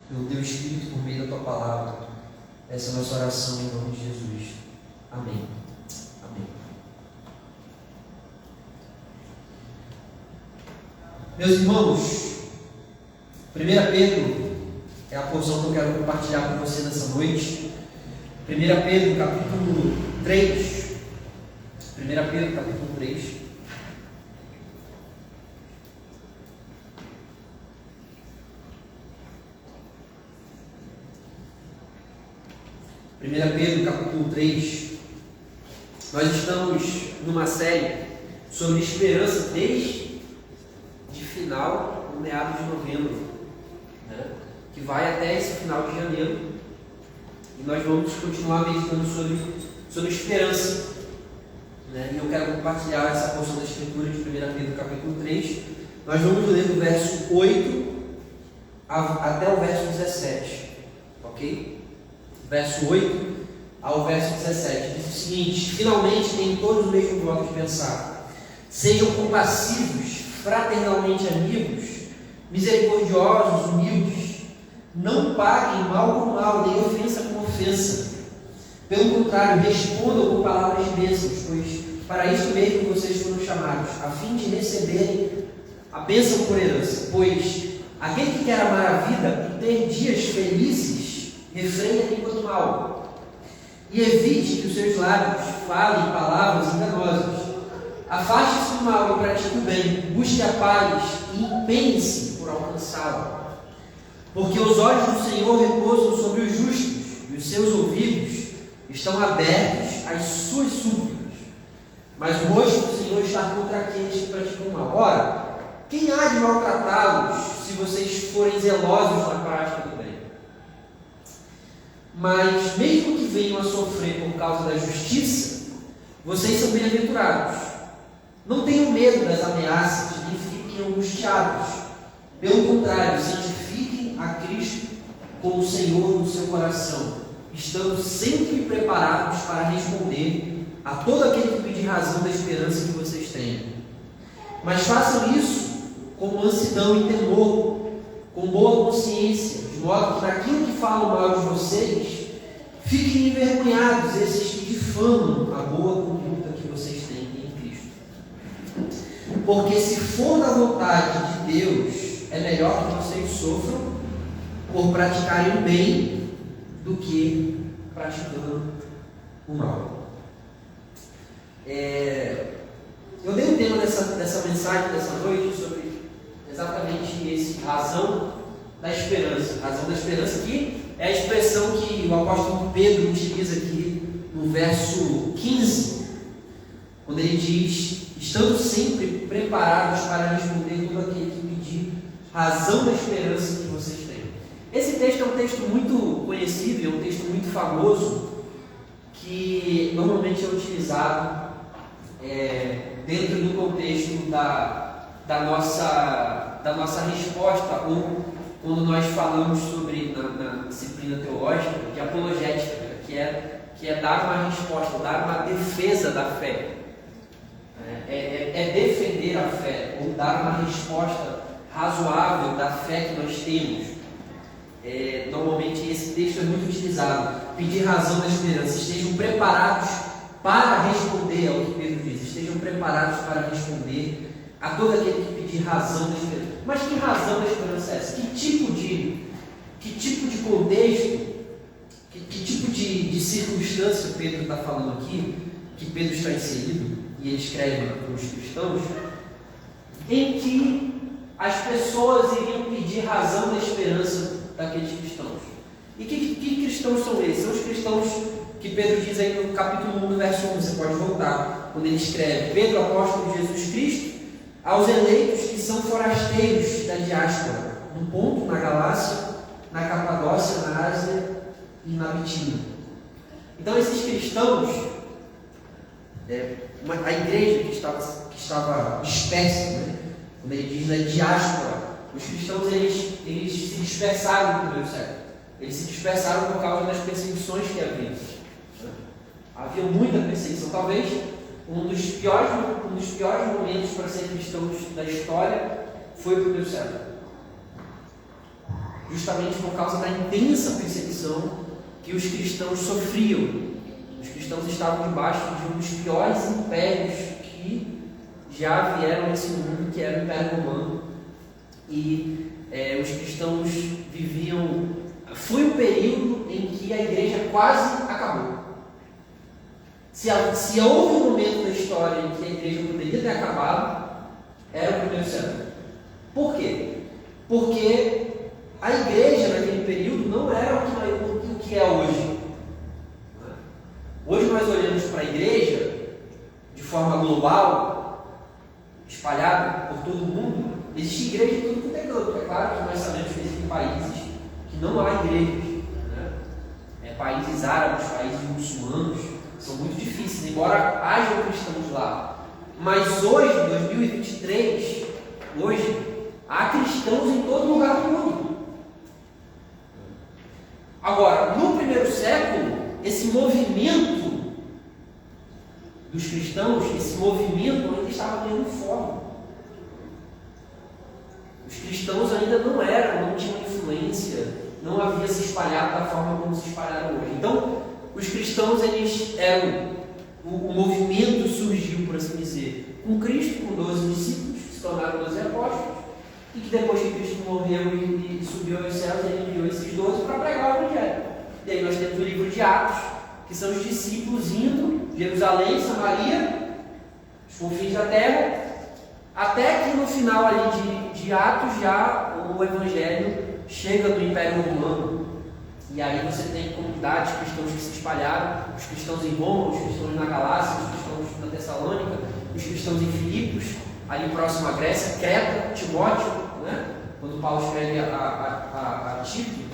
pelo Teu Espírito por meio da Tua palavra. Essa é a nossa oração em nome de Jesus. Amém. Amém. Meus irmãos, 1 Pedro é a porção que eu quero compartilhar com você nessa noite. 1 Pedro, capítulo 3. 1 Pedro, capítulo 3. Pedro, capítulo 3, nós estamos numa série sobre esperança desde final, no meados de novembro, né? Que vai até esse final de janeiro, e nós vamos continuar meditando sobre esperança, né? E eu quero compartilhar essa porção da escritura de 1 Pedro, capítulo 3. Nós vamos ler do verso 8 até o verso 17, ok? Verso 8 ao verso 17, diz o seguinte: finalmente tenham todos o mesmo modo de pensar, sejam compassivos, fraternalmente amigos, misericordiosos, humildes, não paguem mal por mal, nem ofensa com ofensa, pelo contrário, respondam com palavras de bênçãos, pois para isto mesmo vocês foram chamados, a fim de receberem a bênção por herança. Pois aquele que quer amar a vida e ter dias felizes, refreia a língua do mal, e evite que os seus lábios falem palavras enganosas. Afaste-se do mal e pratique o bem, busque a paz e empenhe-se por alcançá-la. Porque os olhos do Senhor repousam sobre os justos, e os seus ouvidos estão abertos às suas súplicas. Mas o rosto do Senhor está contra aqueles que praticam o mal. Ora, quem há de maltratá-los se vocês forem zelosos na prática do bem? Mas, mesmo que venham a sofrer por causa da justiça, vocês são bem-aventurados. Não tenham medo das ameaças, nem fiquem angustiados. Pelo contrário, santifiquem a Cristo como Senhor no seu coração, estando sempre preparados para responder a todo aquele que pedir razão da esperança que vocês têm. Mas façam isso com mansidão e temor, com boa consciência, de modo que naquilo que falam mal de vocês, fiquem envergonhados esses que difamam a boa conduta que vocês têm em Cristo. Porque se for da vontade de Deus, é melhor que vocês sofram por praticarem o bem do que praticando o mal. Eu dei um tema dessa mensagem dessa noite sobre exatamente esse, razão da esperança. Razão da esperança, que é a expressão que o apóstolo Pedro utiliza aqui no verso 15, quando ele diz: estando sempre preparados para responder todo aquele que pedir razão da esperança que vocês têm. Esse texto é um texto muito conhecido, é um texto muito famoso, que normalmente é utilizado dentro do contexto da nossa resposta, ou quando nós falamos sobre, na disciplina teológica, de apologética, que é dar uma resposta, dar uma defesa da fé. É defender a fé, ou dar uma resposta razoável da fé que nós temos. Normalmente esse texto é muito utilizado. Pedir razão da esperança. Estejam preparados para responder ao que Pedro diz. Estejam preparados para responder a todo aquele que pedir razão da esperança. Mas que razão da esperança é essa? Que tipo de contexto, que tipo de circunstância Pedro está falando aqui, que Pedro está inserido, e ele escreve para os cristãos, em que as pessoas iriam pedir razão da esperança daqueles cristãos. E que cristãos são esses? São os cristãos que Pedro diz aí no capítulo 1, no verso 1, você pode voltar, quando ele escreve: Pedro, apóstolo de Jesus Cristo, aos eleitos que são forasteiros da diáspora, no Ponto, na Galácia, na Capadócia, na Ásia e na Bitínia. Então esses cristãos, a igreja que estava dispersa, né? Quando ele diz na diáspora, os cristãos eles se dispersaram no primeiro século. Eles se dispersaram por causa das perseguições que havia. Havia muita perseguição. Talvez um dos piores momentos para ser cristãos da história foi o primeiro século. justamente por causa da intensa perseguição que os cristãos sofriam. Os cristãos estavam debaixo de um dos piores impérios que já vieram nesse mundo, que era o Império Romano. E os cristãos viviam... Foi um período em que a igreja quase acabou. Se houve um momento da história em que a igreja poderia ter acabado, era o primeiro século. Por quê? Porque a igreja naquele período não era o que é hoje. Hoje nós olhamos para a igreja de forma global, espalhada por todo o mundo. Existe igreja em tudo quanto é canto. É claro que nós sabemos que existem países que não há igrejas. Países árabes, países muçulmanos, são muito difíceis, embora hajam cristãos lá. Mas hoje, em 2023, há cristãos em todo lugar do mundo. Agora, no primeiro século, esse movimento dos cristãos, esse movimento ainda estava ganhando forma. Os cristãos ainda não tinham influência, não havia se espalhado da forma como se espalharam hoje. Então, os cristãos, eles eram, o movimento surgiu, por assim dizer, com Cristo, com 12 discípulos, que se tornaram 12 apóstolos, e que depois que Cristo morreu e subiu aos céus, ele enviou esses 12 para pregar o Evangelho. E aí nós temos o livro de Atos, que são os discípulos indo, Jerusalém, Samaria, os confins da terra, até que no final ali de Atos já o Evangelho chega do Império Romano. E aí você tem comunidades cristãos que se espalharam, os cristãos em Roma, os cristãos na Galácia, os cristãos na Tessalônica, os cristãos em Filipos, ali próximo à Grécia, Creta, Timóteo, né? Quando Paulo escreve a Tito,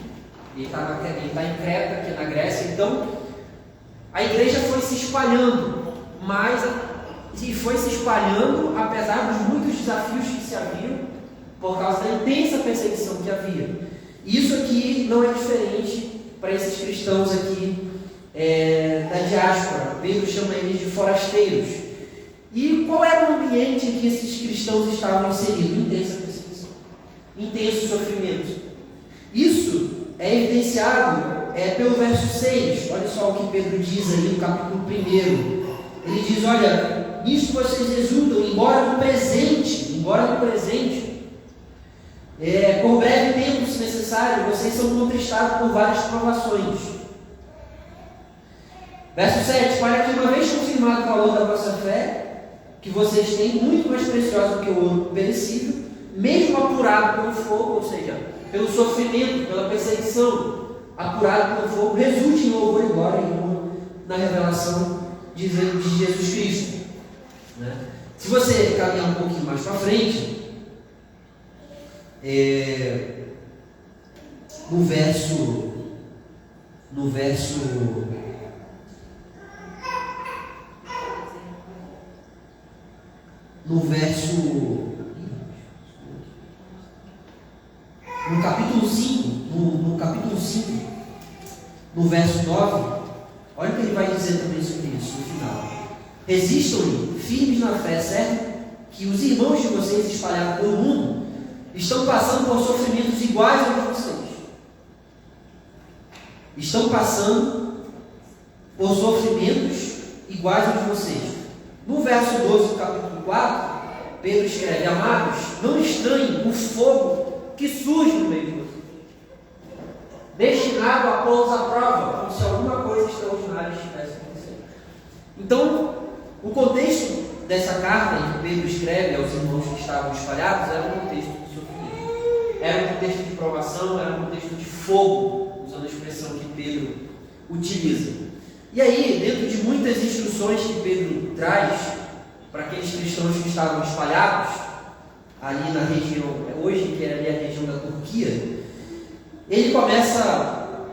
ele está em Creta, que é na Grécia. Então, a igreja foi se espalhando, e foi se espalhando apesar dos muitos desafios que se haviam, por causa da intensa perseguição que havia. Isso aqui não é diferente para esses cristãos aqui da diáspora. Pedro chama eles de forasteiros. E qual era o ambiente em que esses cristãos estavam inseridos? Intensa perseguição, intenso sofrimento. Isso é evidenciado pelo verso 6. Olha só o que Pedro diz aí no capítulo 1. Ele diz: olha, nisto vocês exultam, embora no presente, por breve tempo, se necessário, vocês são contristados por várias provações. Verso 7: para que, uma vez confirmado o valor da vossa fé, que vocês têm, muito mais preciosa do que o ouro perecível, mesmo apurado pelo fogo, ou seja, pelo sofrimento, pela perseguição, apurado pelo fogo, resulte em louvor e glória na revelação de Jesus Cristo. Né? Se você caminhar um pouquinho mais para frente, no verso 5, no verso 9, olha o que ele vai dizer também sobre isso no final. Resistam-lhe, firmes na fé, certo? Que os irmãos de vocês espalhados pelo mundo estão passando por sofrimentos iguais aos de vocês. Estão passando por sofrimentos iguais aos de vocês. No verso 12 do capítulo 4, Pedro escreve: amados, não estranhem o fogo que surge no meio de vocês, destinado a pô-los à prova, como se alguma coisa extraordinária estivesse acontecendo. Então, o contexto dessa carta em que Pedro escreve aos irmãos que estavam espalhados era um contexto de sofrimento, era um contexto de provação, era um contexto de fogo, usando a expressão que Pedro utiliza. E aí, dentro de muitas instruções que Pedro traz para aqueles cristãos que estavam espalhados ali na região, hoje que é ali a região da Turquia, ele começa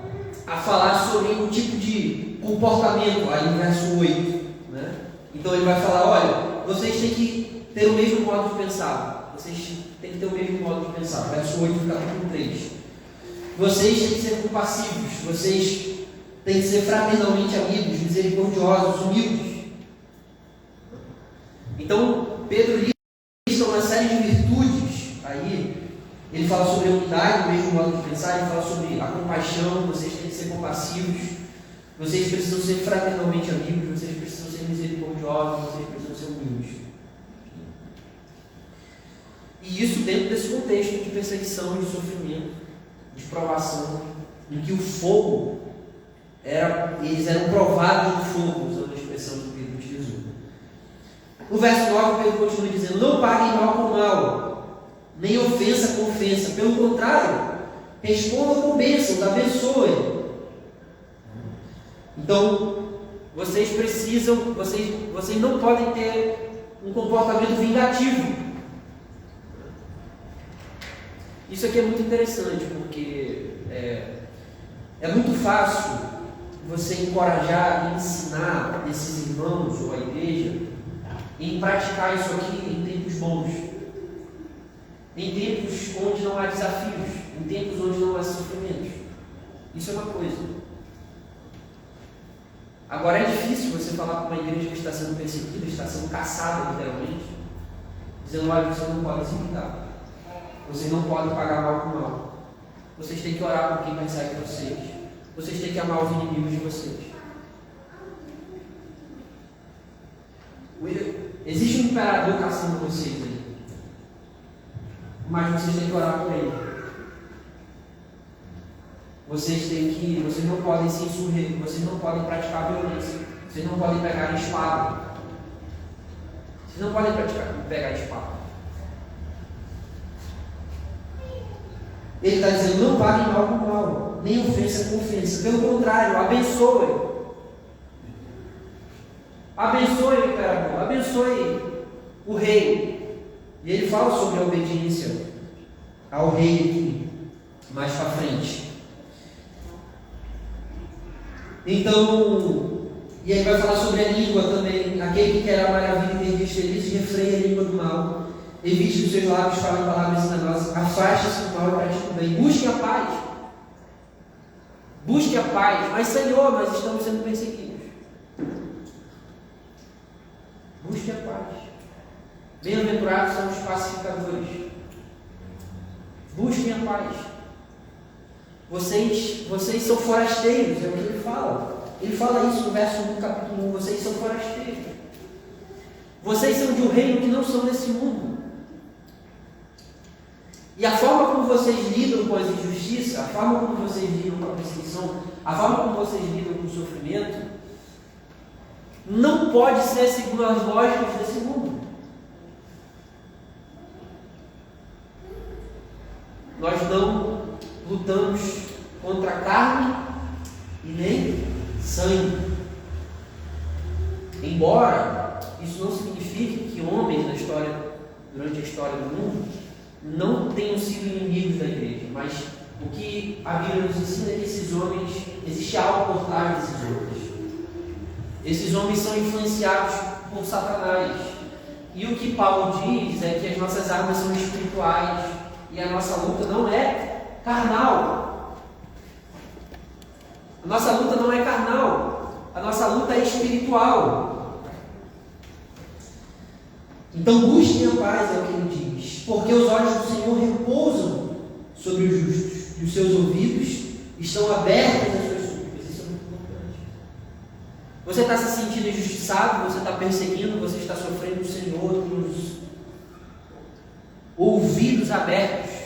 a falar sobre um tipo de comportamento, aí no verso 8, né? Então ele vai falar: olha, vocês têm que ter o mesmo modo de pensar, vocês têm que ter o mesmo modo de pensar, verso 8 do capítulo 3. Vocês têm que ser compassivos, vocês têm que ser fraternalmente amigos, misericordiosos, humildes. Então Pedro lista uma série de virtudes aí. Ele fala sobre a unidade, o mesmo modo de pensar. compaixão, vocês têm que ser compassivos, vocês precisam ser fraternalmente amigos, vocês precisam ser misericordiosos, vocês precisam ser humildes. E isso dentro desse contexto de perseguição, de sofrimento, de provação, em que o fogo eles eram provados no fogo, usando a expressão que Pedro utilizou. No verso 9, Pedro continua dizendo: não paguem mal com mal, nem ofensa com ofensa. Pelo contrário, respondam com bênçãos, abençoem. Então, vocês não podem ter um comportamento vingativo. Isso aqui é muito interessante, porque é muito fácil você encorajar e ensinar esses irmãos ou a igreja em praticar isso aqui em tempos bons, em tempos onde não há desafios, em tempos onde não há sofrimentos. Isso é uma coisa. Agora é difícil você falar com uma igreja que está sendo perseguida, está sendo caçada literalmente, dizendo: olha, vocês não podem se irritar, vocês não podem pagar mal com mal, vocês têm que orar por quem persegue vocês, vocês têm que amar os inimigos de vocês. Existe um imperador caçando vocês aí, mas vocês têm que orar por ele. Vocês não podem se insurrer, vocês não podem praticar violência, vocês não podem pegar espada. Vocês não podem pegar espada. Ele está dizendo: não paguem mal com mal, nem ofensa com ofensa. Pelo contrário, abençoem. Abençoe o imperador, abençoe o rei. E ele fala sobre a obediência ao rei aqui, mais para frente. Então, e aí vai falar sobre a língua também. Aquele que quer amar a vida e ter dias felizes, refreia a língua do mal. Evite que os seus lábios falem palavras enganosas. Afaste-se do mal e pratique o bem. Busque a paz. Busque a paz. Mas, Senhor, nós estamos sendo perseguidos. Busque a paz. Bem-aventurados são os pacificadores. Busquem a paz. Vocês são forasteiros, é o que ele fala. Ele fala isso no verso 1 do capítulo 1. Vocês são forasteiros. Vocês são de um reino que não são desse mundo. E a forma como vocês lidam com as injustiças, a forma como vocês lidam com a perseguição, a forma como vocês lidam com o sofrimento, não pode ser segundo as lógicas desse mundo. Nós não lutamos contra carne e nem sangue. Embora isso não signifique que homens durante a história do mundo, não tenham sido inimigos da igreja, mas o que a Bíblia nos ensina é que esses homens, existe algo por trás desses homens. Esses homens são influenciados por Satanás. E o que Paulo diz é que as nossas armas são espirituais e a nossa luta não é carnal. A nossa luta não é carnal, a nossa luta é espiritual. Então busquem a paz, é o que ele diz, porque os olhos do Senhor repousam sobre os justos e os seus ouvidos estão abertos às suas súplicas. Isso é muito importante. Você está se sentindo injustiçado, você está perseguindo, você está sofrendo, o Senhor tem os ouvidos abertos.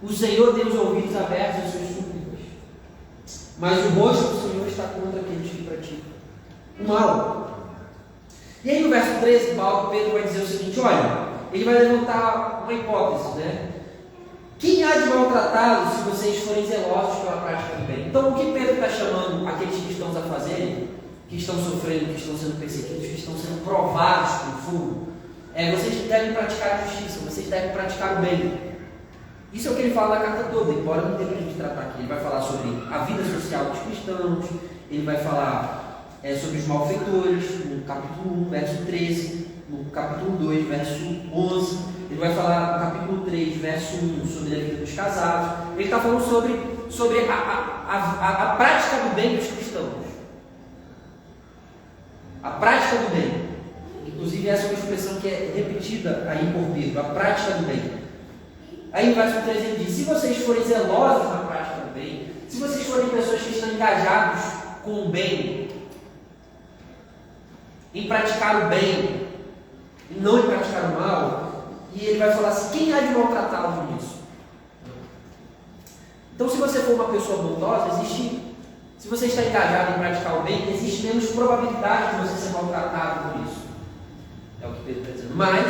O Senhor tem os ouvidos abertos às suas súplicas, mas o rosto do Senhor está contra aqueles que praticam o mal. E aí no verso 13, Pedro vai dizer o seguinte: olha, ele vai levantar uma hipótese, né? Quem há de maltratá-los se vocês forem zelosos pela prática do bem? Então, o que Pedro está chamando aqueles cristãos a fazerem, que estão sofrendo, que estão sendo perseguidos, que estão sendo provados pelo fogo, vocês devem praticar a justiça, vocês devem praticar o bem. Isso é o que ele fala na carta toda, embora não tenha para a gente tratar aqui. Ele vai falar sobre a vida social dos cristãos, ele vai falar sobre os malfeitores, no capítulo 1, verso 13, no capítulo 2, verso 11, ele vai falar no capítulo 3, verso 1, sobre a vida dos casados. Ele está falando sobre a prática do bem dos cristãos. A prática do bem. Inclusive essa é uma expressão que é repetida aí por Pedro, a prática do bem. Aí no verso 13 ele diz: se vocês forem zelosos na prática do bem, se vocês forem pessoas que estão engajados com o bem, em praticar o bem, e não em praticar o mal, e ele vai falar assim: quem há de maltratá-los nisso? Então, se você for uma pessoa bondosa, se você está engajado em praticar o bem, existe menos probabilidade de você ser maltratado por isso. É o que Pedro está dizendo. Mas,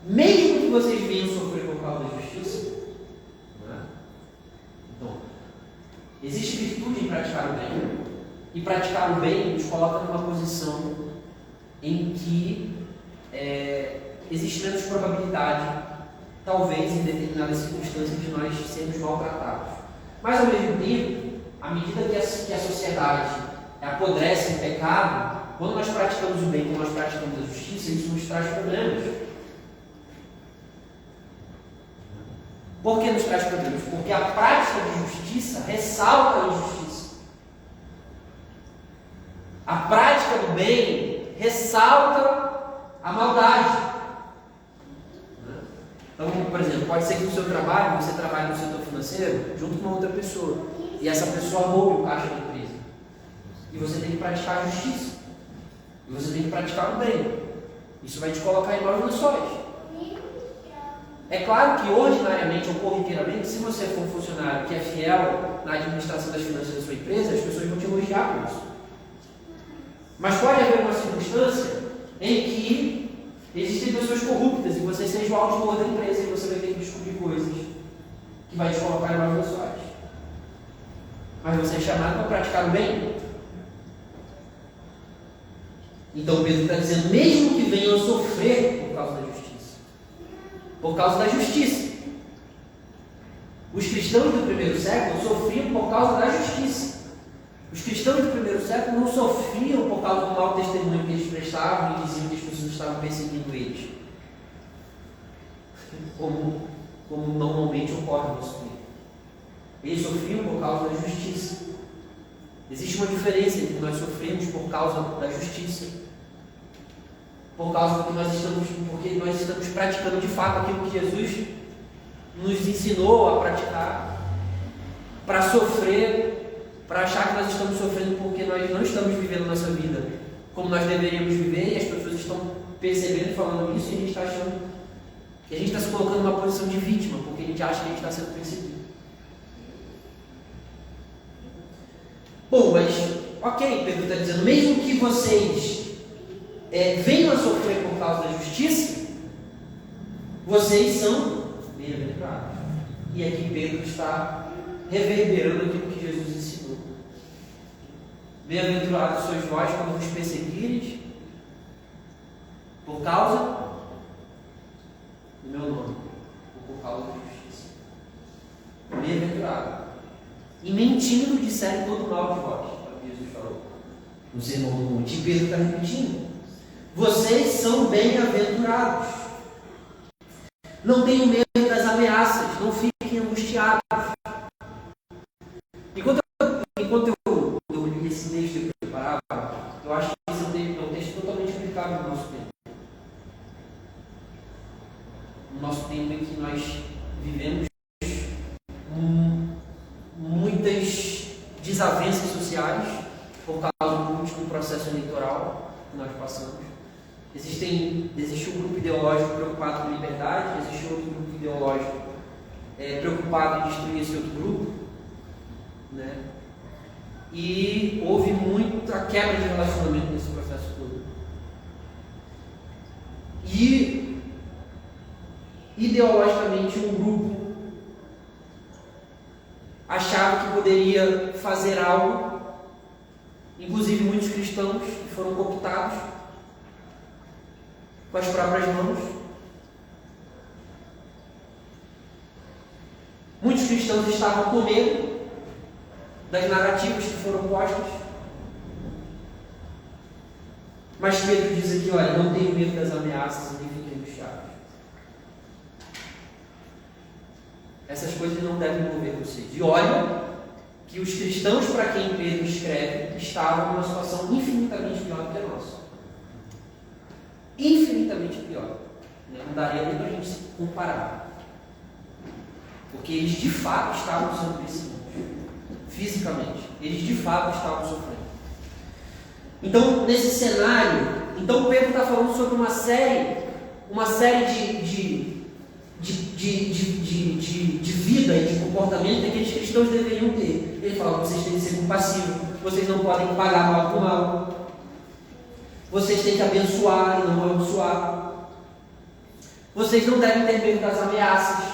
mesmo que vocês venham sofrer por causa da justiça, não é? Então, existe virtude em praticar o bem. E praticar o bem nos coloca numa posição em que existe menos probabilidade, talvez em determinadas circunstâncias, de nós sermos maltratados. Mas, ao mesmo tempo, à medida que a sociedade apodrece em pecado, quando nós praticamos o bem, quando nós praticamos a justiça, isso nos traz problemas. Por que nos traz problemas? Porque a prática de justiça ressalta a injustiça. A prática do bem ressalta a maldade. Então, por exemplo, pode ser que no seu trabalho, você trabalhe no setor financeiro junto com uma outra pessoa, e essa pessoa roube o caixa da empresa. E você tem que praticar a justiça. E você tem que praticar o bem. Isso vai te colocar em maus lençóis. É claro que ordinariamente ou corriqueiramente, se você for um funcionário que é fiel na administração das finanças da sua empresa, as pessoas vão te elogiar por isso. Mas pode haver uma circunstância em que existem pessoas corruptas e você seja o alto da empresa e você vai ter que descobrir coisas que vai te colocar em maus lençóis. Mas você é chamado para praticar o bem. Então Pedro está dizendo, mesmo que venham a sofrer por causa da justiça. Por causa da justiça. Os cristãos do primeiro século sofriam por causa da justiça. Os cristãos do primeiro século não sofriam por causa do mau testemunho que eles prestavam e diziam que as pessoas estavam perseguindo eles. Como normalmente ocorre no nosso tempo. Eles sofriam por causa da justiça. Existe uma diferença entre nós sofremos por causa da justiça, por causa porque nós estamos praticando de fato aquilo que Jesus nos ensinou a praticar, para sofrer, para achar que nós estamos sofrendo porque nós não estamos vivendo a nossa vida como nós deveríamos viver, e as pessoas estão percebendo e falando isso, e a gente está achando que a gente está se colocando numa posição de vítima, porque a gente acha que a gente está sendo perseguido. Bom, mas, ok, Pedro está dizendo, mesmo que vocês venham a sofrer por causa da justiça, vocês são bem-aventurados. E aqui Pedro está reverberando aquilo que Jesus ensinou. Bem-aventurados sois vós quando vos perseguires por causa do meu nome, ou por causa da justiça. Bem-aventurado. E mentindo disserem todo mal de vós, é o que Jesus falou no Sermão do Monte. E Pedro está repetindo: vocês são bem-aventurados. Não tenham medo das ameaças, não fiquem angustiados. Enquanto eu li esse texto e preparava, eu acho que esse é um texto totalmente aplicável no nosso tempo. No nosso tempo em que nós vivemos muitas desavenças sociais por causa do último processo eleitoral que nós passamos. Existe um grupo ideológico preocupado com liberdade, existe outro grupo ideológico preocupado em destruir esse outro grupo, né? E houve muita quebra de relacionamento nesse processo todo. E ideologicamente um grupo achava que poderia fazer algo, inclusive muitos cristãos que foram cooptados com as próprias mãos. Muitos cristãos estavam com medo das narrativas que foram postas. Mas Pedro diz aqui, olha, não tenham medo das ameaças e nem fiquem angustiados. Essas coisas não devem mover vocês. E olha que os cristãos para quem Pedro escreve estavam numa situação infinitamente pior do que a nossa. Infinitamente pior. Não daria nem para a gente se comparar. Porque eles de fato estavam sendo perseguidos, fisicamente. Eles de fato estavam sofrendo. Então, nesse cenário, Pedro está falando sobre uma série de vida e de comportamento que aqueles cristãos deveriam ter. Ele fala: vocês têm que ser compassivos, vocês não podem pagar mal por mal, vocês têm que abençoar e não amaldiçoar, vocês não devem ter medo das ameaças.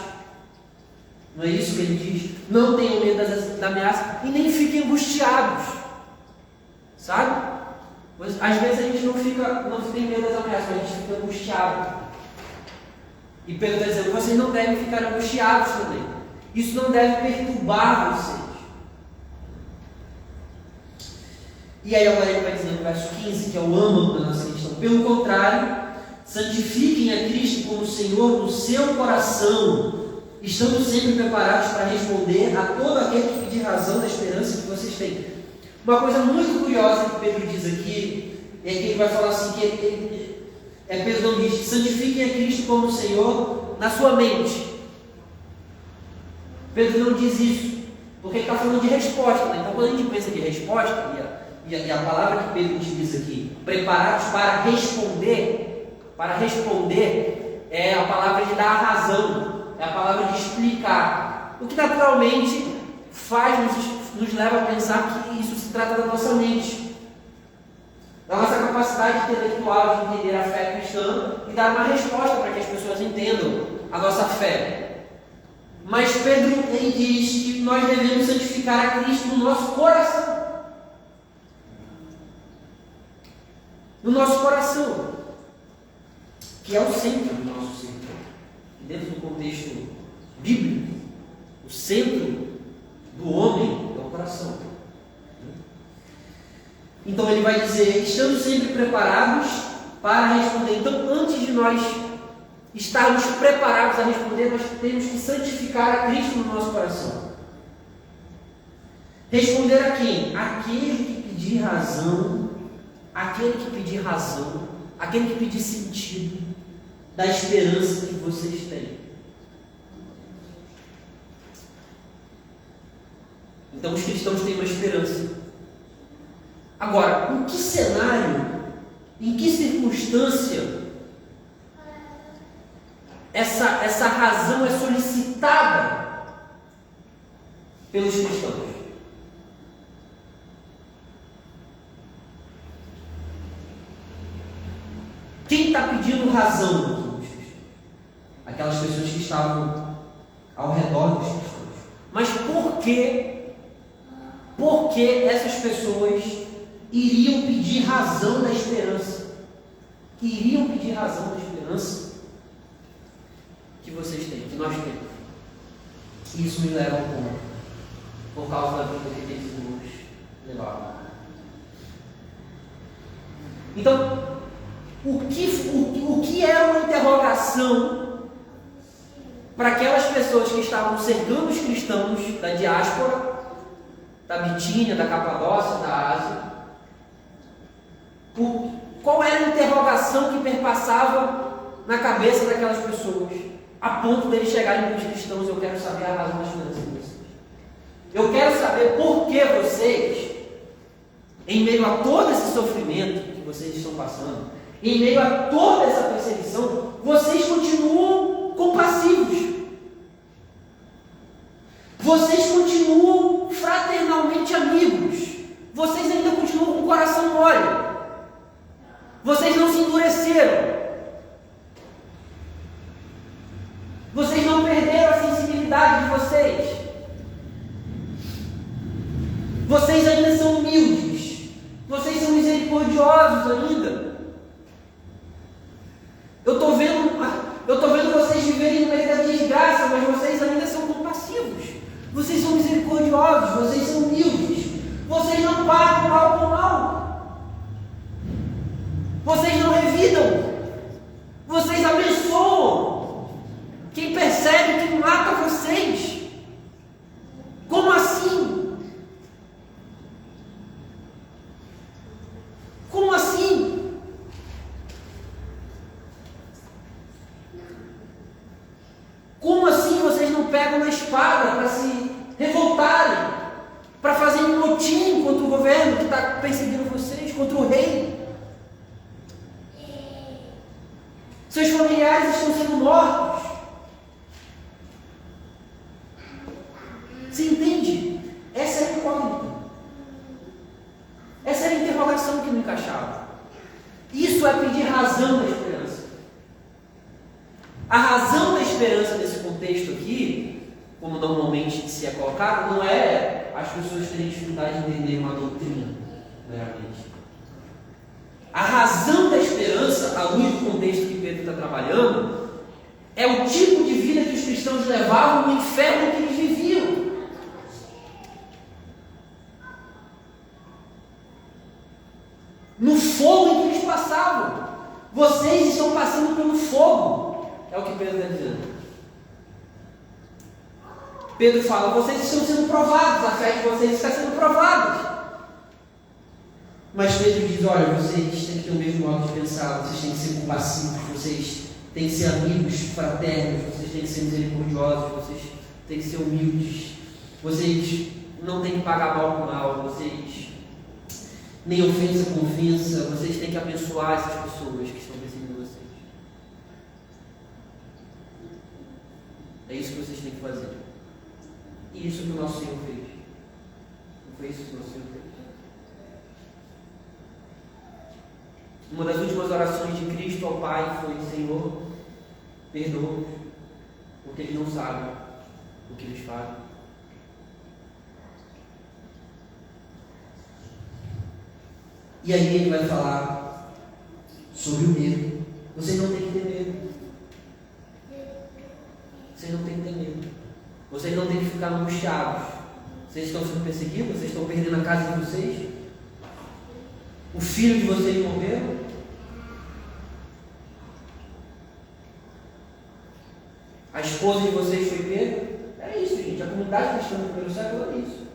Não é isso que ele diz? Não tenham medo das ameaças e nem fiquem angustiados, sabe? Às vezes a gente não tem medo das ameaças, mas a gente fica angustiado. E Pedro está dizendo: vocês não devem ficar angustiados também. Isso não deve perturbar vocês. E aí agora ele vai dizer no verso 15, que é o âmago da nossa questão: pelo contrário, santifiquem a Cristo como Senhor no seu coração, estando sempre preparados para responder a todo aquele que pedir razão da esperança que vocês têm. Uma coisa muito curiosa que Pedro diz aqui é que ele vai falar assim, Pedro não diz: santifiquem a Cristo como Senhor na sua mente. Pedro não diz isso, porque ele está falando de resposta, né? Então quando a gente pensa de resposta, e a palavra que Pedro utiliza aqui, preparados para responder, é a palavra de dar a razão, é a palavra de explicar, o que naturalmente nos leva a pensar que isso se trata da nossa mente, da nossa capacidade intelectual de entender a fé cristã e dar uma resposta para que as pessoas entendam a nossa fé. Mas Pedro ele diz que nós devemos santificar a Cristo no nosso coração. No nosso coração, que é o centro do nosso ser. Dentro do contexto bíblico, o centro do homem é o coração. Então ele vai dizer: estamos sempre preparados para responder. Então, antes de nós estarmos preparados a responder, nós temos que santificar a Cristo no nosso coração. Responder a quem? Aquele que pedir razão, aquele que pedir sentido da esperança que vocês têm. Então os cristãos têm uma esperança. Agora, em que cenário, em que circunstância essa razão é solicitada pelos cristãos? Quem está pedindo razão? Aquelas pessoas que estavam ao redor dos cristãos. Mas por que essas pessoas iriam pedir razão da esperança? Iriam pedir razão da esperança que vocês têm, que nós temos. E isso me leva ao ponto, por causa da vida que eles nos levaram. Então, o que era uma interrogação para aquelas pessoas que estavam cercando os cristãos da diáspora, da Bitínia, da Capadócia, da Ásia? Qual era a interrogação que perpassava na cabeça daquelas pessoas, a ponto deles chegarem para os cristãos: eu quero saber a razão da esperança de vocês. Eu quero saber por que vocês, em meio a todo esse sofrimento que vocês estão passando, em meio a toda essa perseguição, vocês continuam compassivos. Vocês continuam fraternalmente amigos. Vocês ainda continuam com o coração mole. Vocês não se endureceram. Vocês não perderam a sensibilidade de vocês. Vocês ainda são humildes. Vocês são misericordiosos ainda. Eu estou vendo vocês viverem no meio da desgraça, mas vocês ainda são compassivos. Vocês são misericordiosos, vocês são humildes. Vocês não pagam mal com mal. Vocês não revidam. Vocês abençoam quem persegue, quem mata vocês. Como assim? Como assim? Como assim vocês não pegam pegar uma espada para se revoltarem, para fazer um motim contra o governo que está perseguindo vocês, contra o rei. Seus familiares estão sendo mortos. Você entende? Essa era a incógnita. Essa era a interrogação que não encaixava. Isso é pedir razão da esperança. A razão da esperança nesse contexto aqui, como normalmente se é colocado, não é as pessoas terem dificuldade de entender uma doutrina, meramente. A razão da esperança, à luz do contexto que Pedro está trabalhando, é o tipo de vida que os cristãos levavam no inferno que eles viviam. No fogo em que eles passavam. Vocês estão passando pelo fogo. É o que Pedro está dizendo. Pedro fala, vocês estão sendo provados, a fé de vocês está sendo provada. Mas Pedro diz, olha, vocês têm que ter o mesmo modo de pensar, vocês têm que ser compassivos, vocês têm que ser amigos fraternos, vocês têm que ser misericordiosos, vocês têm que ser humildes, vocês não têm que pagar mal com mal, vocês nem ofensa com ofensa, vocês têm que abençoar essas pessoas que estão perseguindo vocês. É isso que vocês têm que fazer. E isso que o nosso Senhor fez. Não foi isso que o nosso Senhor fez? Uma das últimas orações de Cristo ao Pai foi: Senhor, perdoa-os, porque eles não sabem o que eles fazem. E aí ele vai falar sobre o medo. Vocês não têm que ter medo. Vocês não têm que ter medo. Vocês não têm que ficar angustiados. Vocês estão sendo perseguidos, vocês estão perdendo a casa de vocês. O filho de vocês morreu. A esposa de vocês foi pega. É isso, gente. A comunidade cristã do primeiro século é isso.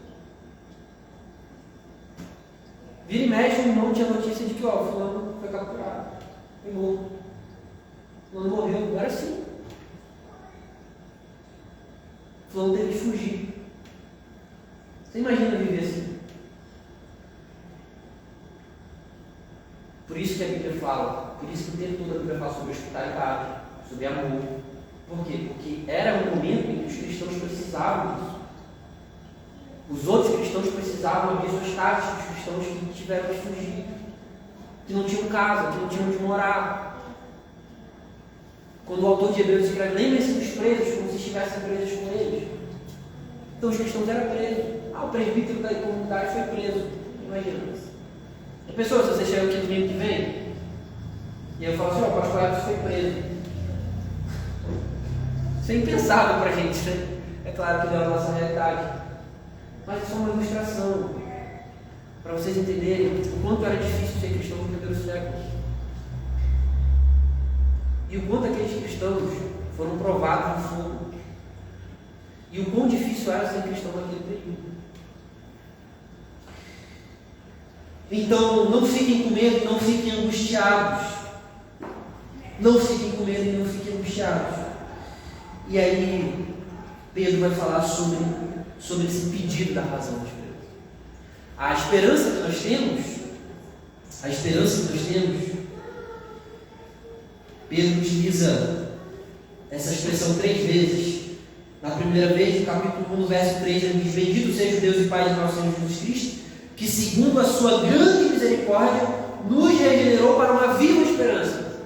Vira e mexe, um irmão tinha notícia de que o fulano foi capturado. Foi morto. Fulano morreu. Era assim. Fulano teve que fugir. Você imagina viver assim? Por isso que a Bíblia fala, por isso que o tempo todo a Bíblia fala sobre hospitalidade, sobre amor. Por quê? Porque era um momento em que os cristãos precisavam disso. Os outros cristãos precisavam abrir suas casas, os cristãos que tiveram que fugir, que não tinham casa, que não tinham onde morar. Quando o autor de Hebreus escreve, lembrem-se dos presos como se estivessem presos com eles. Então os cristãos eram presos. O presbítero da comunidade foi preso. Imagina. A pessoa, se você chega aqui no domingo que vem, e eu falo assim, o pastor Edson foi preso. Isso é impensável para a gente, né? É claro que não é a nossa realidade. Mas é só uma ilustração, para vocês entenderem o quanto era difícil ser cristão no primeiro século. E o quanto aqueles cristãos foram provados no fogo. E o quão difícil era ser cristão naquele período. Então, não fiquem com medo e não fiquem angustiados. Não fiquem com medo e não fiquem angustiados. E aí, Pedro vai falar sobre esse pedido da razão da esperança. A esperança que nós temos, Pedro utiliza essa expressão 3 vezes. Na primeira vez, no capítulo 1, no verso 3, ele diz: bendito seja o Deus e Pai de nosso Senhor Jesus Cristo, que segundo a sua grande misericórdia, nos regenerou para uma viva esperança.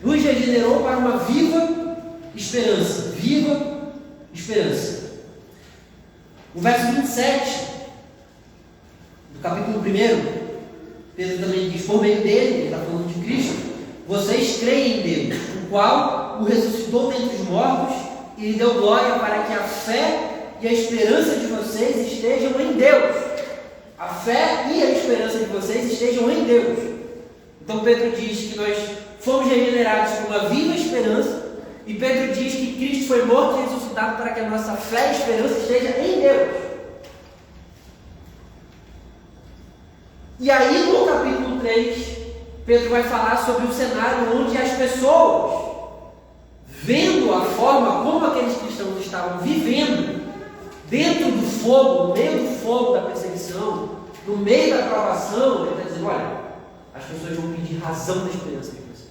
Nos regenerou para uma viva esperança. Viva esperança. O verso 27 do capítulo 1, Pedro também diz: por meio dele, ele está falando de Cristo, vocês creem em Deus, o qual o ressuscitou dentre os mortos e lhe deu glória, para que a fé e a esperança de vocês estejam em Deus. A fé e a esperança de vocês estejam em Deus. Então Pedro diz que nós fomos regenerados por uma viva esperança, e Pedro diz que Cristo foi morto e ressuscitado para que a nossa fé e esperança esteja em Deus. E aí no capítulo 3, Pedro vai falar sobre o cenário onde as pessoas vendo a forma como aqueles cristãos estavam vivendo dentro do fogo, no meio do fogo da perseguição, no meio da provação, ele está dizendo: olha, as pessoas vão pedir razão da esperança de vocês.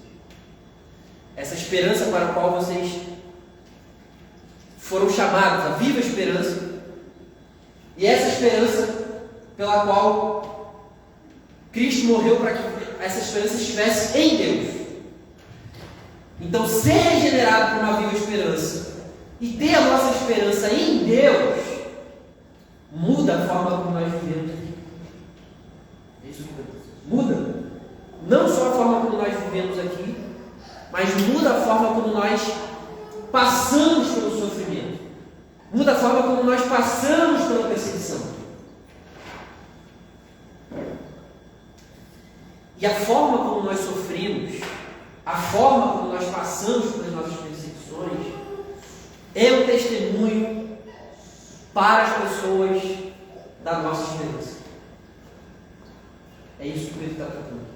Essa esperança para a qual vocês foram chamados, a viva esperança, e essa esperança pela qual Cristo morreu para que essa esperança estivesse em Deus. Então, ser regenerado por uma viva esperança e ter a nossa esperança em Deus muda a forma como nós vivemos aqui. Isso muda. Não só a forma como nós vivemos aqui, mas muda a forma como nós passamos pelo sofrimento. Muda a forma como nós passamos pela perseguição. E a forma como nós sofremos, a forma como nós passamos pelas nossas perseguições, é um testemunho para as pessoas da nossa esperança. É isso que Pedro está tratando.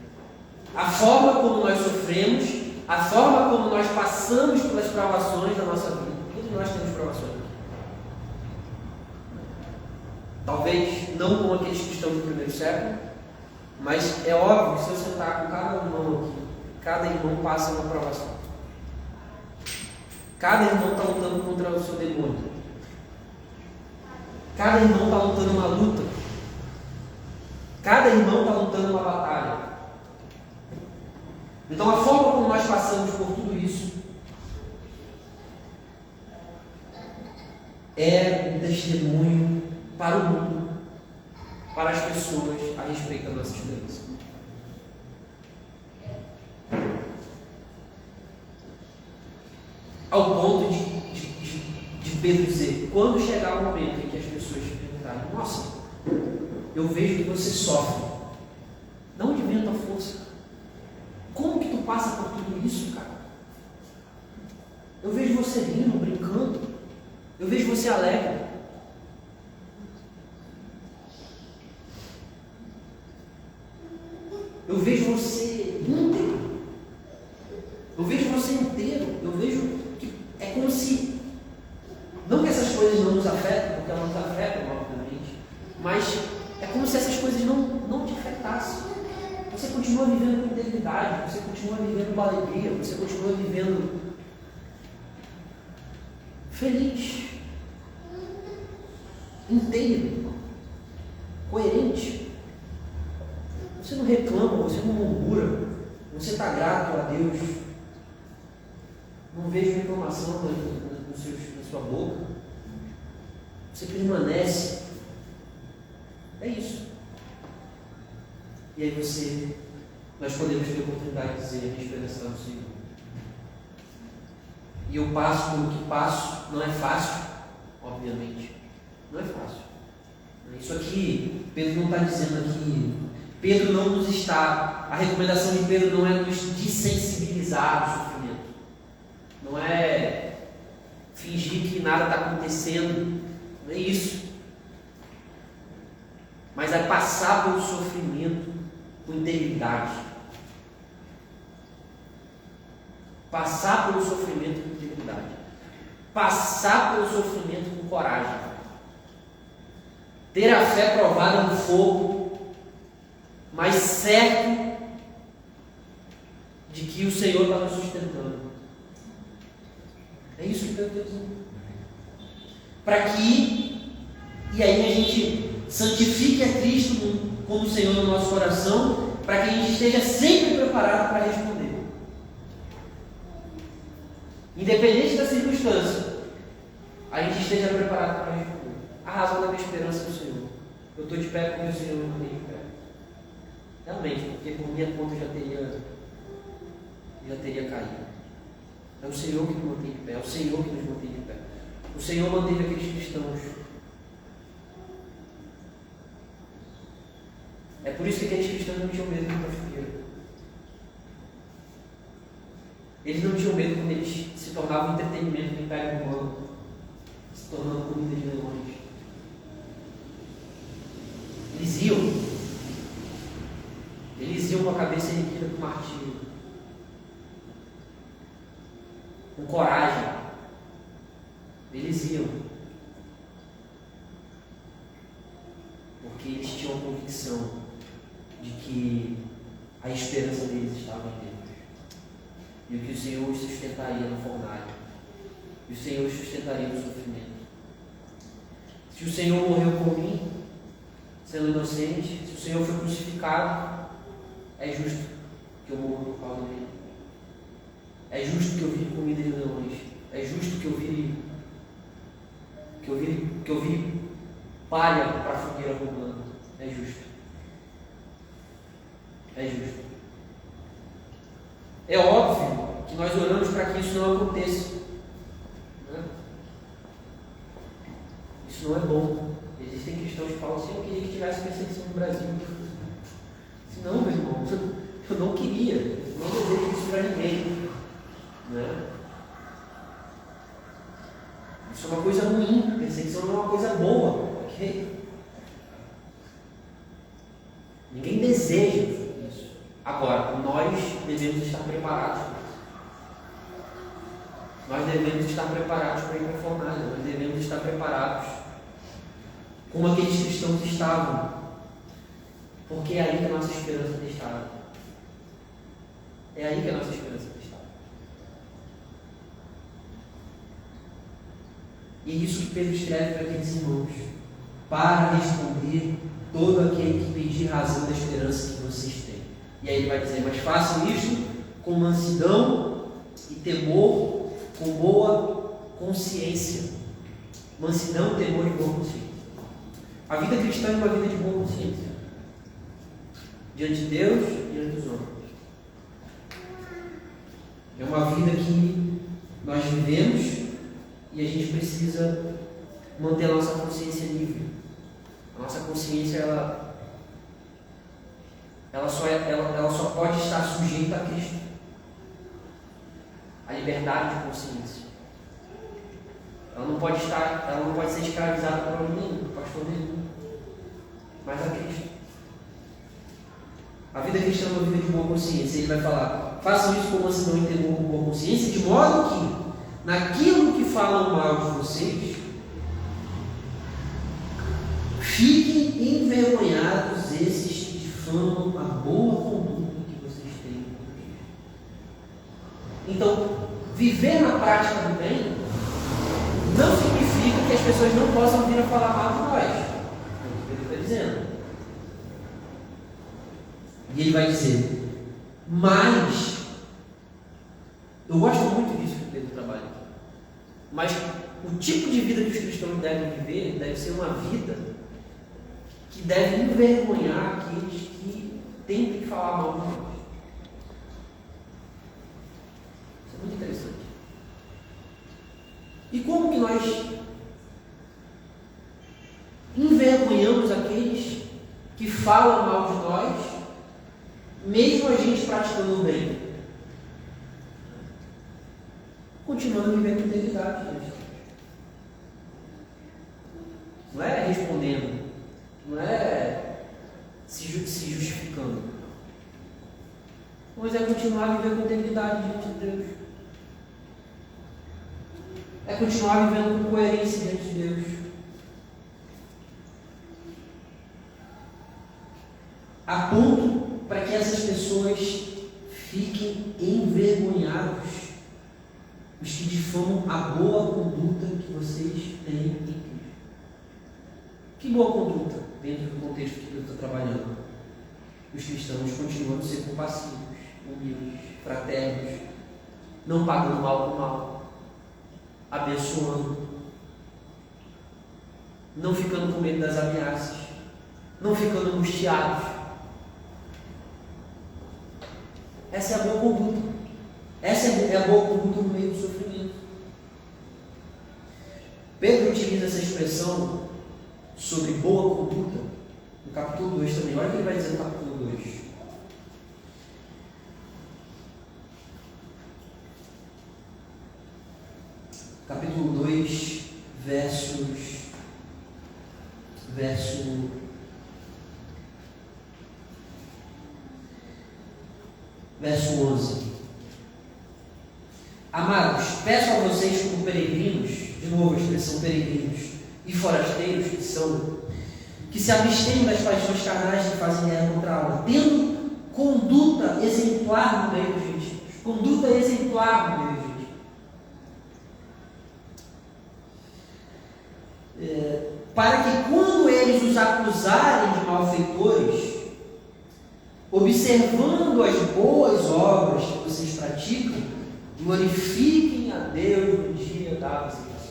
A forma como nós sofremos, a forma como nós passamos pelas provações da nossa vida. Todos nós temos provações. Talvez não como aqueles que estão no primeiro século, mas é óbvio que se eu sentar com cada irmão aqui, cada irmão passa uma provação. Cada irmão está lutando contra o seu demônio. Cada irmão está lutando uma luta. Cada irmão está lutando uma batalha. Então a forma como nós passamos por tudo isso é um testemunho para o mundo, para as pessoas a respeito da nossa esperança. Ao ponto de Pedro dizer: quando chegar o momento em que as pessoas perguntarem: nossa, eu vejo que você sofre, de onde vem a tua força? Como que tu passa por tudo isso, cara? Eu vejo você rindo, brincando, eu vejo você alegre. Eu vejo você íntegro. Eu vejo você inteiro. Eu vejo que é como se, não que essas coisas não nos afetem, porque elas nos afetam, obviamente, mas é como se essas coisas não te afetassem. Você continua vivendo com integridade, você continua vivendo com alegria, você continua vivendo feliz, inteiro, coerente. Você não reclama, você não murmura, você está grato a Deus. Não vejo reclamação na sua boca. Você permanece. É isso. E aí nós podemos ter a oportunidade de dizer: a minha esperança está no Senhor. E eu passo pelo que passo, não é fácil, obviamente. Não é fácil. Isso aqui, Pedro não está dizendo aqui. Pedro não nos está. A recomendação de Pedro não é nos desensibilizar do sofrimento. Não é fingir que nada está acontecendo. Não é isso. Mas é passar pelo sofrimento com integridade. Passar pelo sofrimento com integridade. Passar pelo sofrimento com coragem. Ter a fé provada no fogo, mas certo de que o Senhor está nos sustentando. É isso que Deus está dizendo. Para que, e aí a gente santifique a Cristo como Senhor no nosso coração, para que a gente esteja sempre preparado para responder. Independente da circunstância, a gente esteja preparado para responder. A razão da minha esperança é o Senhor. Eu estou de pé porque o Senhor me mantém de pé. Realmente, porque por minha conta já teria caído. É o Senhor que nos mantém de pé, é o Senhor que nos mantém de pé. O Senhor manteve aqueles cristãos. É por isso que aqueles cristãos não tinham medo do cativeiro. Eles não tinham medo quando eles se tornavam entretenimento do Império Romano, se tornando comida de leões. Eles iam com a cabeça erguida para o martírio, com coragem, obedeciam, porque eles tinham a convicção de que a esperança deles estava em Deus, e que o Senhor os sustentaria na fornalha, e o Senhor os sustentaria no sofrimento. Se o Senhor morreu por mim, sendo inocente, se o Senhor foi crucificado, é justo que eu morra por causa dele. É justo que eu vire comida de leões. É justo que eu vire palha para a fogueira romana. É justo. É justo. É óbvio que nós oramos para que isso não aconteça. Né? Isso não é bom. Existem cristãos que falam assim: eu queria que tivesse perseguição no Brasil. Não, meu irmão, eu não queria. Eu não desejo isso para ninguém. Né? Isso é uma coisa ruim. Perseguição não é uma coisa boa. Ok? Ninguém deseja isso. Agora, nós devemos estar preparados. Nós devemos estar preparados para ir para a fornalha. Nós devemos estar preparados como aqueles cristãos estavam. Porque é aí que a nossa esperança está estada. É aí que a nossa esperança está estada. E é isso que Pedro escreve para aqueles irmãos. Para responder todo aquele que pedir razão da esperança que vocês têm. E aí ele vai dizer: mas façam isso com mansidão e temor, com boa consciência. Mansidão, temor e boa consciência. A vida cristã é uma vida de boa consciência. Diante de Deus e diante dos homens. É uma vida que nós vivemos e a gente precisa manter a nossa consciência livre. A nossa consciência, ela só pode estar sujeita a Cristo. A liberdade de consciência. Ela não pode ser escravizada por alguém, pastor nenhum, mas a Cristo. A vida cristã é uma vida de boa consciência. Ele vai falar: façam isso com mansidão e temor, com boa consciência, de modo que, naquilo que falam mal de vocês, fiquem envergonhados esses que difamam a boa conduta que vocês têm com Cristo. Então, viver na prática do bem não significa que as pessoas não possam vir a falar mal de nós. É o que ele está dizendo. E ele vai dizer: mas, eu gosto muito disso que o Pedro trabalha aqui, mas o tipo de vida que os cristãos devem viver deve ser uma vida que deve envergonhar aqueles que tentem falar mal de nós. Isso é muito interessante. E como que nós envergonhamos aqueles que falam mal de nós, mesmo a gente praticando o bem? Continuando vivendo com integridade, gente. Não é respondendo, não é se justificando, mas é continuar vivendo com integridade diante de Deus. É continuar vivendo com coerência diante de Deus. A ponto para que essas pessoas fiquem envergonhados, os que difamam a boa conduta que vocês têm em Cristo. Que boa conduta dentro do contexto que Deus está trabalhando? Os cristãos continuam a ser compassivos, humildes, fraternos, não pagando mal com mal, abençoando, não ficando com medo das ameaças, não ficando angustiados. Essa é a boa conduta. Essa é a boa conduta no meio do sofrimento. Pedro utiliza essa expressão sobre boa conduta no capítulo 2 também. Olha o que ele vai dizer no capítulo 2. Capítulo 2, verso 11. Amados, peço a vocês como peregrinos de novo a expressão peregrinos e forasteiros, que se abstêm das paixões carnais que fazem guerra contra a alma, tendo conduta exemplar no meio dos gentios. Conduta exemplar no meio dos gentios. Para que quando eles os acusarem de malfeitores, observando as boas obras que vocês praticam, glorifiquem a Deus no dia da visitação.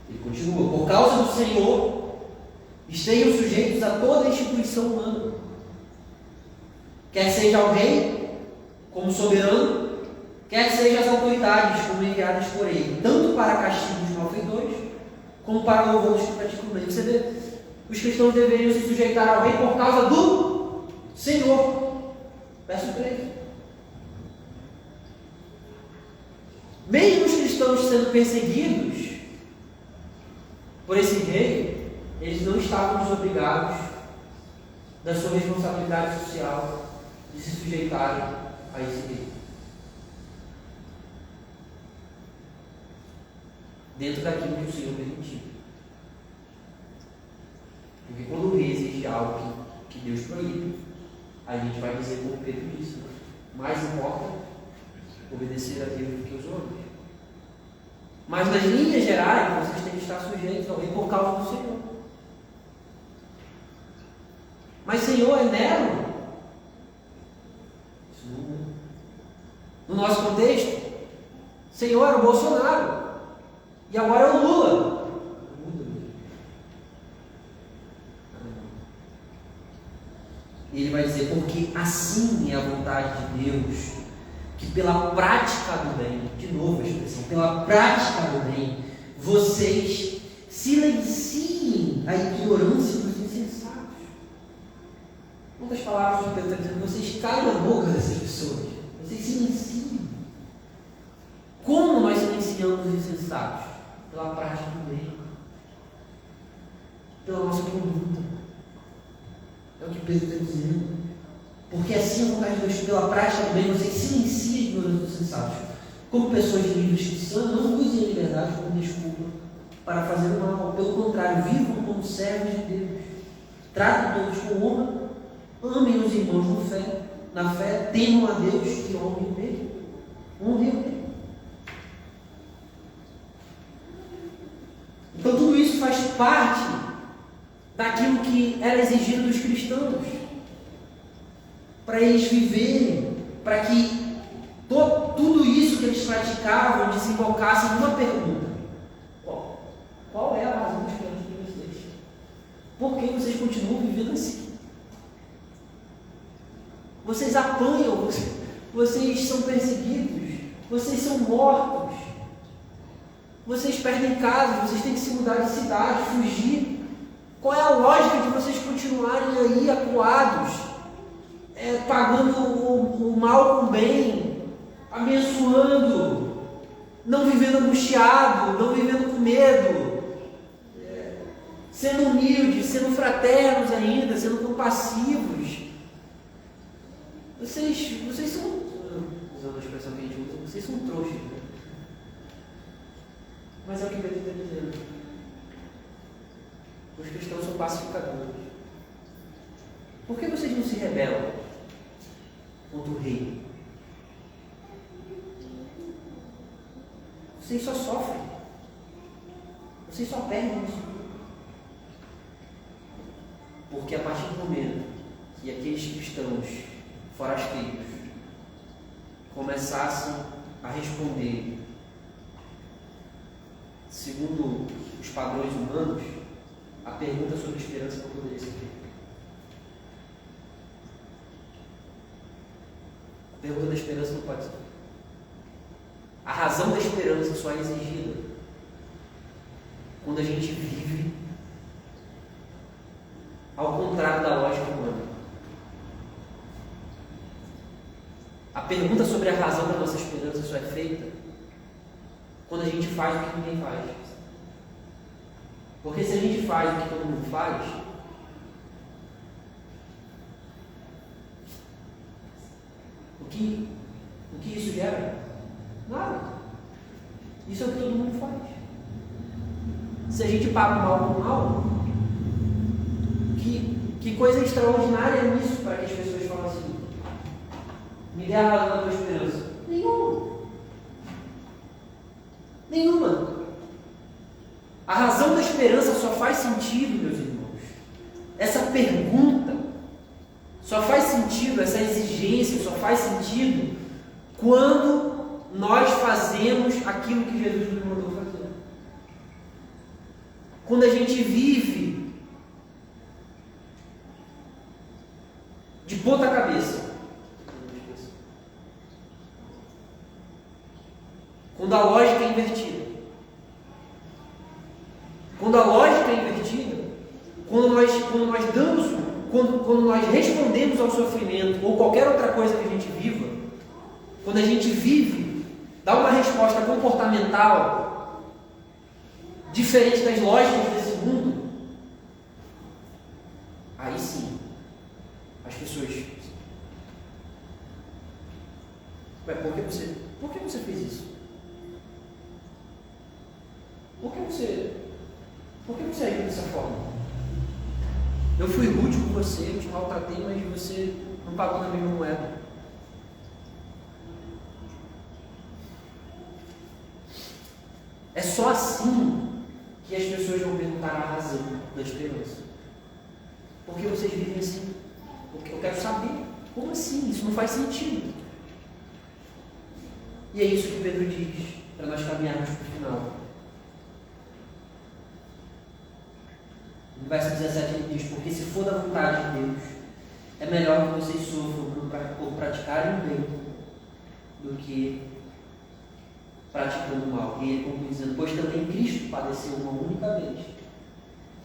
Ele continua: por causa do Senhor, estejam sujeitos a toda a instituição humana, quer seja ao rei como soberano, quer seja as autoridades como enviadas por ele, tanto para castigo dos malfeitores, como para louvor dos que praticam o bem. Você vê, os cristãos deveriam se sujeitar ao rei por causa do Senhor. Verso 3. Mesmo os cristãos sendo perseguidos por esse rei, eles não estavam desobrigados da sua responsabilidade social de se sujeitarem a esse rei, dentro daquilo que o Senhor permitiu. Porque quando o rei exige algo que Deus proíbe, a gente vai dizer como Pedro disse, né? Mais importa obedecer a Deus do que os homens. Mas nas linhas gerais, vocês têm que estar sujeitos ao rei por causa do Senhor. Mas Senhor é Nero? Isso não. No nosso contexto, Senhor era o Bolsonaro. E agora é o Lula. E ele vai dizer: porque assim é a vontade de Deus, que pela prática do bem, de novo a expressão, pela prática do bem, vocês silenciem a ignorância dos insensatos. Em outras palavras, o Pedro está dizendo: vocês calem a boca dessas pessoas, vocês silenciem. Como nós silenciamos os insensatos? Pela prática do bem, pela nossa conduta. É o que Pedro está dizendo. Porque assim a vontade de Deus, pela prática do bem, vocês silenciam a ignorância dos insensatos. Como pessoas livres que são, não usem a liberdade como desculpa para fazer o mal. Pelo contrário, vivam como servos de Deus. Tratem todos com honra, amem os irmãos na fé, temam a Deus e honrem Ele. Honrem Ele. Então tudo isso faz parte daquilo que era exigido dos cristãos, para eles viverem, para que tudo isso que eles praticavam desembocasse em uma pergunta: qual é a razão de esperança de vocês? Por que vocês continuam vivendo assim? Vocês apanham, vocês são perseguidos, vocês são mortos, vocês perdem casa, vocês têm que se mudar de cidade, fugir. Qual é a lógica de vocês continuarem aí acuados, pagando o mal com o bem, abençoando, não vivendo angustiado, não vivendo com medo, sendo humildes, sendo fraternos ainda, sendo compassivos? Vocês são, usando a expressão que a gente usa, vocês são trouxas, né? Mas é o que Pedro está dizendo. Os cristãos são pacificadores. Por que vocês não se rebelam contra o rei? Vocês só sofrem. Vocês só perdem isso. Porque a partir do momento que aqueles cristãos forasteiros começassem a responder segundo os padrões humanos, a pergunta sobre esperança não poderia ser feita. A pergunta da esperança não pode ser feita. A razão da esperança só é exigida quando a gente vive ao contrário da lógica humana. A pergunta sobre a razão da nossa esperança só é feita quando a gente faz o que ninguém faz. Porque se a gente faz o que todo mundo faz, o que que isso gera? Nada. Isso é o que todo mundo faz. Se a gente paga o mal com o mal, que coisa extraordinária é nisso para que as pessoas falam assim? Me dê a razão da tua esperança. Nenhuma. A razão da esperança só faz sentido, meus irmãos. Essa pergunta só faz sentido, essa exigência só faz sentido quando nós fazemos aquilo que Jesus nos mandou fazer. Quando a gente vive de ponta cabeça. Quando a lógica é invertida. Quando a lógica é invertida, quando nós respondemos ao sofrimento ou qualquer outra coisa que a gente viva, quando a gente vive, dá uma resposta comportamental diferente das lógicas desse mundo, aí sim, as pessoas... Ué, por que você fez isso? Por que você agiu dessa forma? Eu fui rude com você, eu te maltratei, mas você não pagou na mesma moeda. É só assim que as pessoas vão perguntar a razão da esperança. Por que vocês vivem assim? Porque eu quero saber. Como assim? Isso não faz sentido. E é isso que Pedro diz para nós caminharmos para o final. No verso 17 ele diz: porque se for da vontade de Deus, é melhor que vocês sofram por praticarem o bem do que praticando o mal. E ele conclui dizendo: pois também Cristo padeceu uma única vez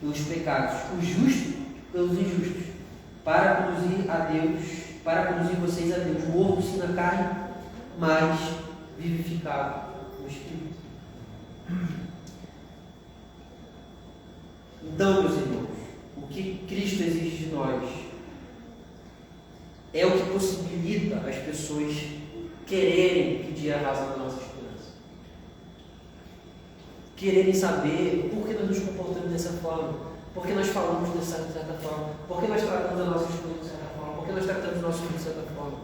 pelos pecados, o justo pelos injustos, para conduzir vocês a Deus, mortos na carne, mas vivificado no Espírito. Então, meus irmãos, o que Cristo exige de nós é o que possibilita as pessoas quererem pedir a razão da nossa esperança, quererem saber por que nós nos comportamos dessa forma, por que nós falamos de certa forma, por que nós tratamos a nossa esposa de certa forma, por que nós tratamos o nosso filho de certa forma.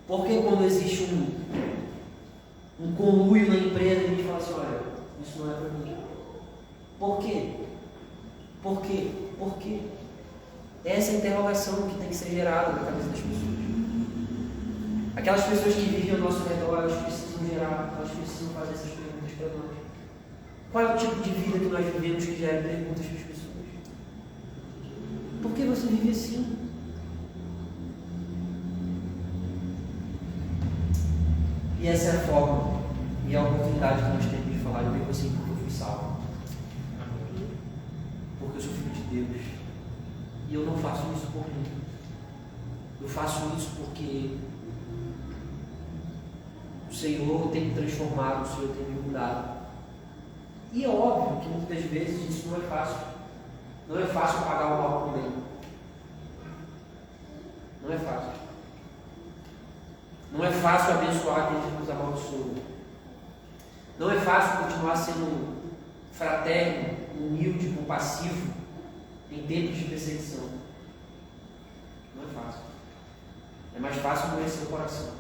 Porque quando existe um conluio na empresa, a gente fala assim: olha, isso não é para mim. Por quê? Por quê? Por quê? Essa é a interrogação que tem que ser gerada na cabeça das pessoas. Aquelas pessoas que vivem ao nosso redor, elas precisam fazer essas perguntas para nós. Qual é o tipo de vida que nós vivemos que gera perguntas para as pessoas? Por que você vive assim? E essa é a forma e a oportunidade que nós temos de falar: eu vivo assim porque eu fui salvo, porque eu sou filho de Deus, e eu não faço isso por mim, eu faço isso porque o Senhor tem me transformado, o Senhor tem me mudado. E é óbvio que muitas vezes isso não é fácil. Não é fácil pagar o mal com o bem. Não é fácil. Não é fácil abençoar quem nos amaldiçoou. Não é fácil continuar sendo fraterno, humilde, compassivo em tempos de perseguição. Não é fácil. É mais fácil endurecer o coração.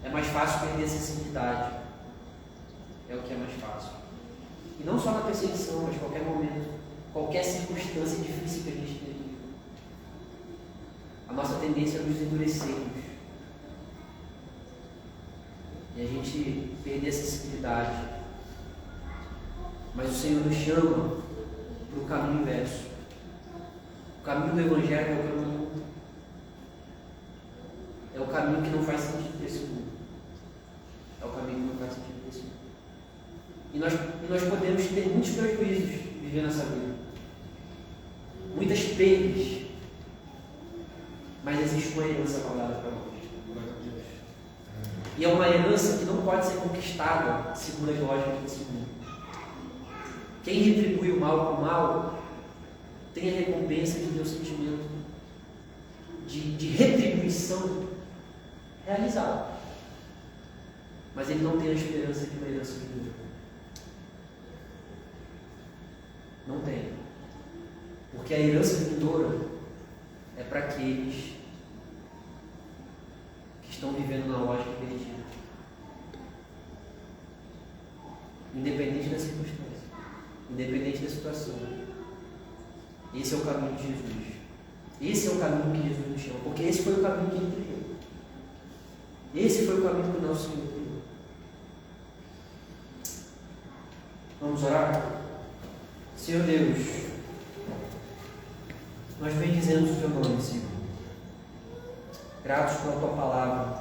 É mais fácil perder a sensibilidade. É o que é mais fácil. E não só na perseguição, mas em qualquer momento, qualquer circunstância difícil que a gente tenha. A nossa tendência é nos endurecermos. E a gente perder a sensibilidade. Mas o Senhor nos chama para o caminho inverso. O caminho do Evangelho é o caminho que não faz sentido para esse mundo. É o caminho que não faz sentido para esse mundo. E nós podemos ter muitos prejuízos vivendo essa vida. Muitas perdas. Mas existe uma herança guardada para nós. E é uma herança que não pode ser conquistada segundo as lógicas desse mundo. Quem retribui o mal com o mal tem a recompensa de ter o sentimento de retribuição missão realizada. Mas ele não tem a esperança de uma herança vindoura. Não tem. Porque a herança vindoura é para aqueles que estão vivendo na lógica perdida. Independente da circunstância, independente da situação. Esse é o caminho de Jesus. Esse é o caminho que Jesus nos chama, porque esse foi o caminho que ele trilhou. Esse foi o caminho que o nosso Senhor trilhou. Vamos orar? Senhor Deus, nós bendizemos o Teu nome, Senhor. Gratos pela Tua palavra.